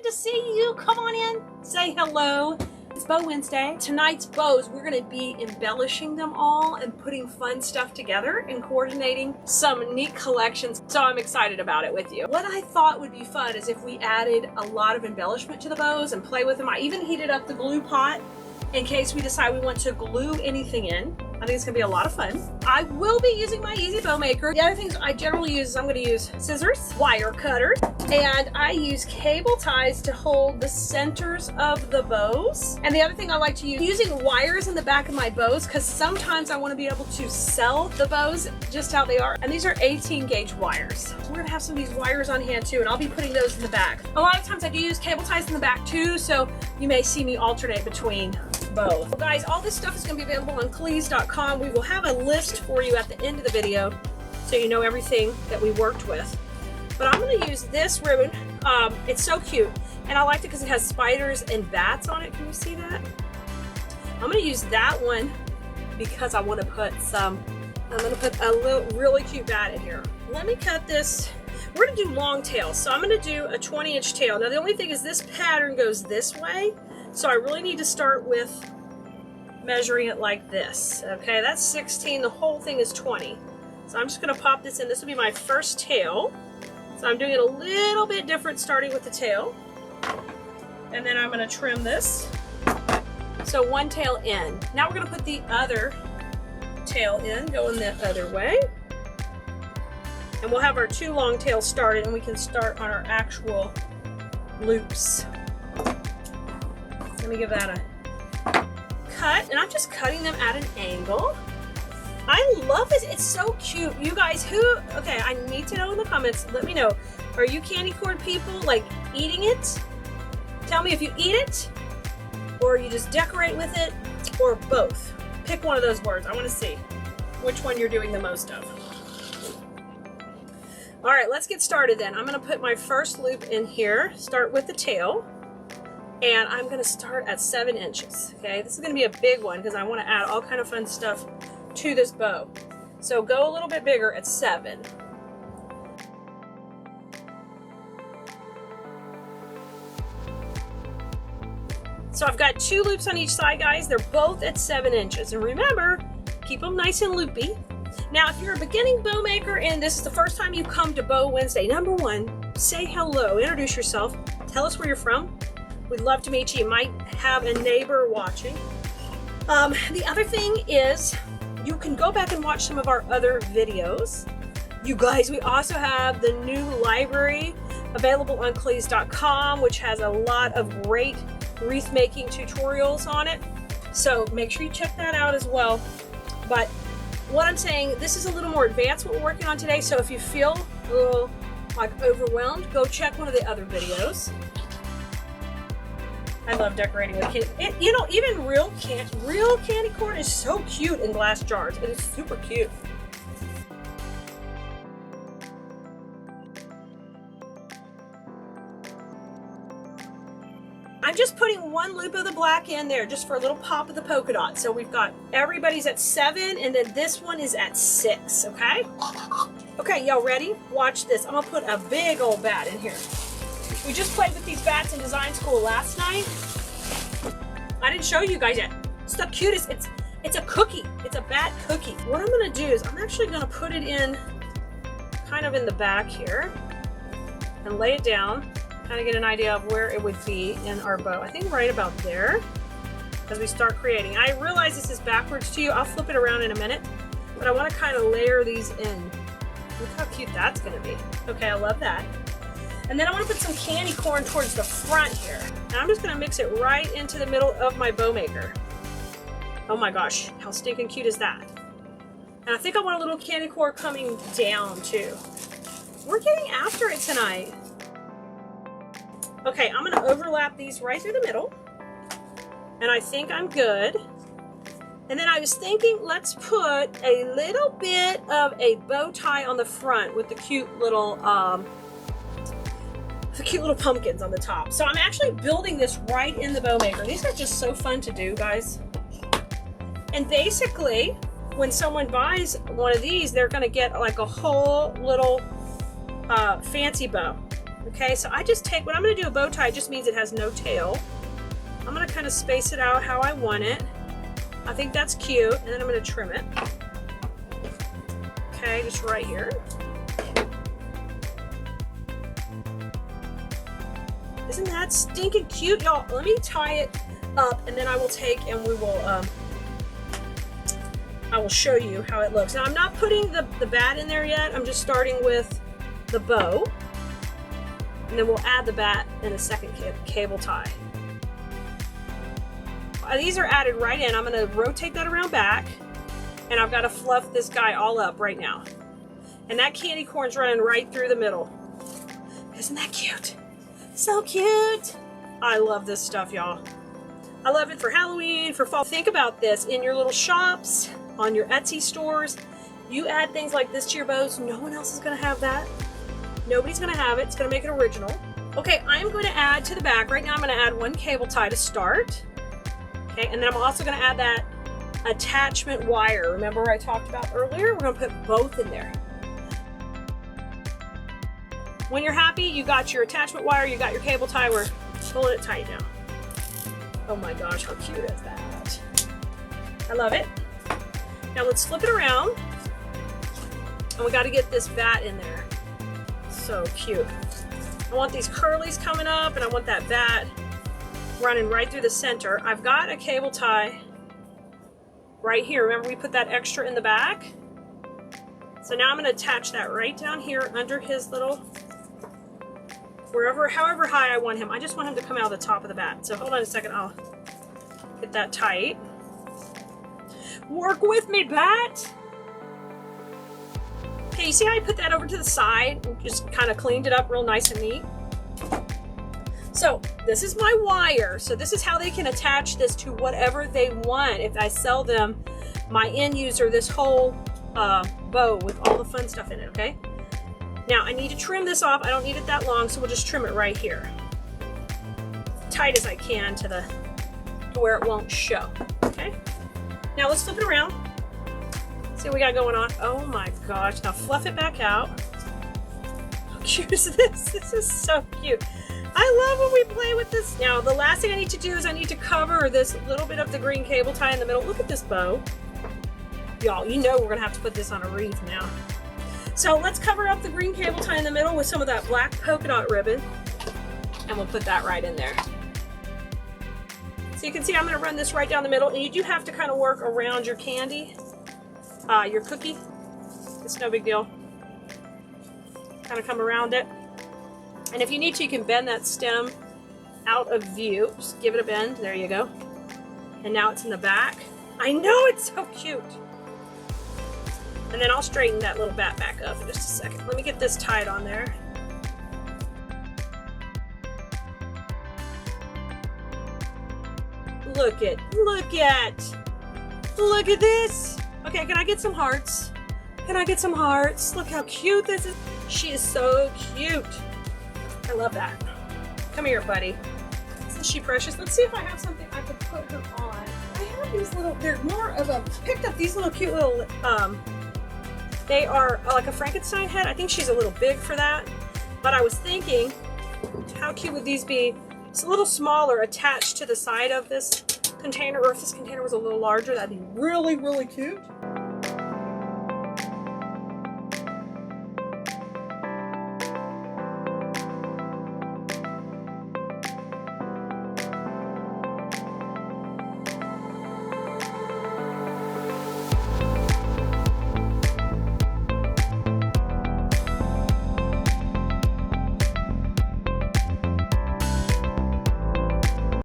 to see you. Come on in, say hello. It's Bow Wednesday. Tonight's bows, we're gonna be embellishing them all and putting fun stuff together and coordinating some neat collections. So I'm excited about it with you. What I thought would be fun is if we added a lot of embellishment to the bows and play with them. I even heated up the glue pot in case we decide we want to glue anything in. I think it's gonna be a lot of fun. I will be using my Easy Bow Maker. The other things I generally use is I'm gonna use scissors, wire cutters, and I use cable ties to hold the centers of the bows. And the other thing I like to use, using wires in the back of my bows, because sometimes I wanna be able to sell the bows just how they are. And these are 18 gauge wires. We're gonna have some of these wires on hand too, and I'll be putting those in the back. A lot of times I do use cable ties in the back too, so you may see me alternate between both. Well, guys, all this stuff is going to be available on Keleas.com. We will have a list for you at the end of the video so you know everything that we worked with. But I'm going to use this ribbon. It's so cute, and I liked it because it has spiders and bats on it. Can you see that? I'm going to use that one because I want to put some, I'm going to put a little really cute bat in here. Let me cut this. We're going to do long tails, so I'm going to do a 20-inch tail. Now the only thing is this pattern goes this way, so I really need to start with measuring it like this. Okay, that's 16, the whole thing is 20. So I'm just gonna pop this in. This will be my first tail. So I'm doing it a little bit different starting with the tail. And then I'm gonna trim this. So one tail in. Now we're gonna put the other tail in, going the other way. And we'll have our two long tails started and we can start on our actual loops. Let me give that a cut, and I'm just cutting them at an angle. I love this. It's so cute. You guys okay, I need to know in the comments. Let me know. Are you candy corn people, like eating it? Tell me if you eat it, or you just decorate with it, or both. Pick one of those words. I want to see which one you're doing the most of. All right, let's get started then. I'm going to put my first loop in here, start with the tail. And I'm going to start at 7 inches. Okay, this is going to be a big one because I want to add all kind of fun stuff to this bow. So go a little bit bigger at 7. So I've got 2 loops on each side, guys. They're both at 7 inches. And remember, keep them nice and loopy. Now, if you're a beginning bow maker and this is the first time you've come to Bow Wednesday, number 1, say hello, introduce yourself, tell us where you're from. We'd love to meet you. You might have a neighbor watching. The other thing is you can go back and watch some of our other videos. You guys, we also have the new library available on Keleas.com, which has a lot of great wreath making tutorials on it. So make sure you check that out as well. But what I'm saying, this is a little more advanced what we're working on today. So if you feel a little like overwhelmed, go check one of the other videos. I love decorating with candy. You know, even real candy corn is so cute in glass jars. It is super cute. I'm just putting one loop of the black in there just for a little pop of the polka dot. So we've got everybody's at 7 and then this one is at 6, okay? Okay, y'all ready? Watch this. I'm gonna put a big old bat in here. We just played with these bats in design school last night. I didn't show you guys yet. It's the cutest. It's a cookie. It's a bat cookie. What I'm gonna do is I'm actually gonna put it in kind of in the back here and lay it down, kind of get an idea of where it would be in our bow. I think right about there as we start creating. I realize this is backwards to you. I'll flip it around in a minute, but I want to kind of layer these in. Look how cute that's gonna be. Okay, I love that. And then I want to put some candy corn towards the front here. And I'm just going to mix it right into the middle of my bow maker. Oh my gosh, how stinking cute is that? And I think I want a little candy corn coming down too. We're getting after it tonight. Okay, I'm going to overlap these right through the middle. And I think I'm good. And then I was thinking, let's put a little bit of a bow tie on the front with the cute little pumpkins on the top. So I'm actually building this right in the bow maker. These are just so fun to do, guys. And basically, when someone buys one of these, they're gonna get like a whole little fancy bow. Okay, so I just take, when I'm going to do a bow tie, it just means it has no tail. I'm going to kind of space it out how I want it. I think that's cute, and then I'm going to trim it. Okay, just right here. Isn't that stinking cute, y'all? Let me tie it up, and then I will take and we will, I will show you how it looks. Now, I'm not putting the bat in there yet. I'm just starting with the bow, and then we'll add the bat in a second cable tie. These are added right in. I'm going to rotate that around back, and I've got to fluff this guy all up right now. And that candy corn's running right through the middle. Isn't that cute? So cute. I love this stuff, y'all. I love it for Halloween, for fall. Think about this in your little shops, on your Etsy stores. You add things like this to your bows. No one else is going to have that. Nobody's going to have it. It's going to make it original. Okay, I'm going to add to the back. Right now, I'm going to add one cable tie to start. Okay, and then I'm also going to add that attachment wire. Remember I talked about earlier? We're going to put both in there. When you're happy, you got your attachment wire, you got your cable tie, we're pulling it tight now. Oh my gosh, how cute is that? I love it. Now let's flip it around. And we got to get this bat in there. So cute. I want these curlies coming up, and I want that bat running right through the center. I've got a cable tie right here. Remember we put that extra in the back? So now I'm going to attach that right down here under his little, however high I want him. I just want him to come out of the top of the bat. So hold on a second, I'll get that tight. Work with me, bat! Okay, you see how I put that over to the side and just kind of cleaned it up real nice and neat? So this is my wire. So this is how they can attach this to whatever they want. If I sell them, my end user, this whole bow with all the fun stuff in it, okay? Now I need to trim this off. I don't need it that long, so we'll just trim it right here. Tight as I can to where it won't show, okay? Now let's flip it around. See what we got going on. Oh my gosh, now fluff it back out. How cute is this? This is so cute. I love when we play with this. Now, the last thing I need to do is I need to cover this little bit of the green cable tie in the middle. Look at this bow. Y'all, you know we're gonna have to put this on a wreath now. So let's cover up the green cable tie in the middle with some of that black polka dot ribbon, and we'll put that right in there. So you can see I'm gonna run this right down the middle, and you do have to kind of work around your candy, your cookie. It's no big deal. Kind of come around it. And if you need to, you can bend that stem out of view. Just give it a bend. There you go. And now it's in the back. I know, it's so cute. And then I'll straighten that little bat back up in just a second. Let me get this tied on there. Look at this. Okay, can I get some hearts? Can I get some hearts? Look how cute this is. She is so cute. I love that. Come here, buddy. Isn't she precious? Let's see if I have something I could put her on. I have these little, they're more of a, picked up these little cute little, they are like a Frankenstein head. I think she's a little big for that. But I was thinking, how cute would these be? It's a little smaller, attached to the side of this container, or if this container was a little larger, that'd be really, really cute.